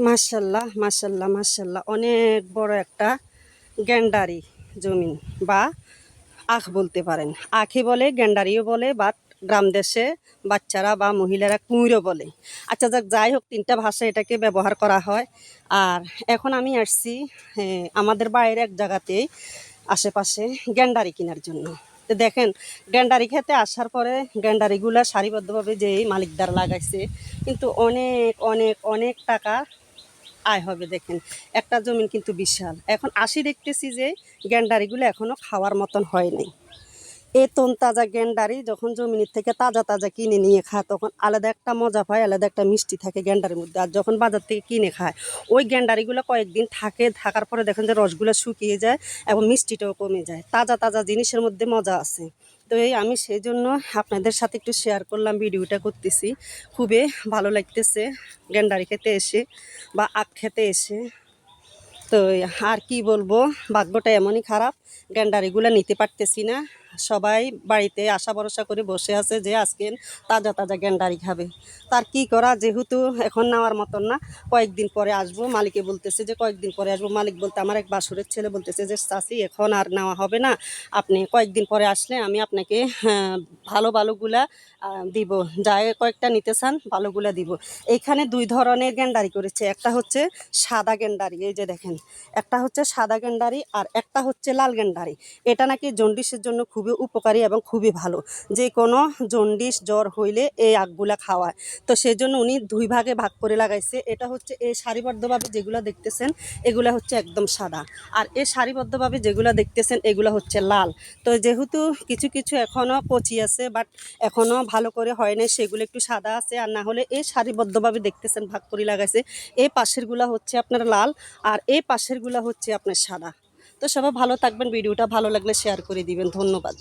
মাশাল্লাহ মাশাল্লাহ মাশাল্লাহ, অনেক বড় একটা গ্যান্ডারি জমিন বা আখ বলতে পারেন। আখই বলে, গ্যান্ডারিও বলে, বা গ্রাম দেশে বাচ্চারা বা মহিলারা কুঁড়ো বলে। আচ্ছা যাক, যাই হোক, তিনটা ভাষা এটাকে ব্যবহার করা হয়। আর এখন আমি আসছি আমাদের বাইরে এক জায়গাতেই আশেপাশে গ্যান্ডারি কেনার জন্য। তো দেখেন, গ্যান্ডারি খেতে আসার পরে গ্যান্ডারিগুলা সারিবদ্ধভাবে যেই মালিকদার লাগাইছে, কিন্তু অনেক অনেক অনেক টাকা আয় হবে। দেখেন, একটা জমিন কিন্তু বিশাল। এখন আসি দেখতেছি যে গ্যান্ডারিগুলো এখনও খাওয়ার মতন হয় নাই। এ তাজা গ্যান্ডারি যখন জমিনের থেকে তাজা তাজা কিনে নিয়ে খায়, তখন আলাদা একটা মজা পায়, আলাদা একটা মিষ্টি থাকে গ্যান্ডারির মধ্যে। আর যখন বাজার থেকে কিনে খায়, ওই গ্যান্ডারিগুলো কয়েকদিন থাকার পরে দেখেন যে রসগুলো শুকিয়ে যায় এবং মিষ্টিটাও কমে যায়। তাজা তাজা জিনিসের মধ্যে মজা আছে। তো আমি সেই জন্য আপনাদের সাথে একটু শেয়ার করলাম, ভিডিওটা করতেছি। খুবই ভালো লাগতেছে গ্যান্ডারি খেতে এসে বা আখ খেতে এসে। তো আর কি বলবো, ভাগ্যটা এমনই খারাপ, গ্যান্ডারিগুলো নিতে পারতেছি না। সবাই বাড়িতে আশা ভরসা করে বসে আছে যে আজকে তাজা তাজা গ্যান্ডারি খাবে। তার কি করা, যেহেতু এখন নেওয়ার মতন না, কয়েকদিন পরে আসবো। মালিকে বলতেছে যে কয়েকদিন পরে আসবো। মালিক বলতে আমার এক বাসুরের ছেলে বলতেছে যে চাচি, এখন আর নেওয়া হবে না, আপনি কয়েকদিন পরে আসলে আমি আপনাকে ভালো ভালোগুলা দিব, যাই কয়েকটা নিতে চান ভালোগুলা দিব। এইখানে দুই ধরনের গ্যান্ডারি করেছে, একটা হচ্ছে সাদা গ্যান্ডারি, এই যে দেখেন, একটা হচ্ছে সাদা গ্যান্ডারি আর একটা হচ্ছে লাল গ্যান্ডারি। এটা নাকি জন্ডিসের জন্য খুবই উপকারী এবং খুবই ভালো। যে কোনো জন্ডিস জ্বর হইলে এই আখগুলা খাওয়ায়। তো সেই জন্য উনি দুই ভাগে ভাগ করে লাগাইছে। এটা হচ্ছে এই সারিবদ্ধভাবে যেগুলো দেখতেছেন এগুলো হচ্ছে একদম সাদা, আর এই সারিবদ্ধভাবে যেগুলো দেখতেছেন এগুলো হচ্ছে লাল। তো যেহেতু কিছু কিছু এখনও কচি আছে, বাট এখনও ভালো করে হয় না, সেগুলো একটু সাদা আছে। আর না হলে এই সারিবদ্ধভাবে দেখতেছেন ভাগ করে লাগাইছে। এই পাশেরগুলো হচ্ছে আপনার লাল আর এই পাশেরগুলো হচ্ছে আপনার সাদা। তো সবাই ভালো থাকবেন, ভিডিওটা ভালো লাগলে শেয়ার করে দিবেন। ধন্যবাদ।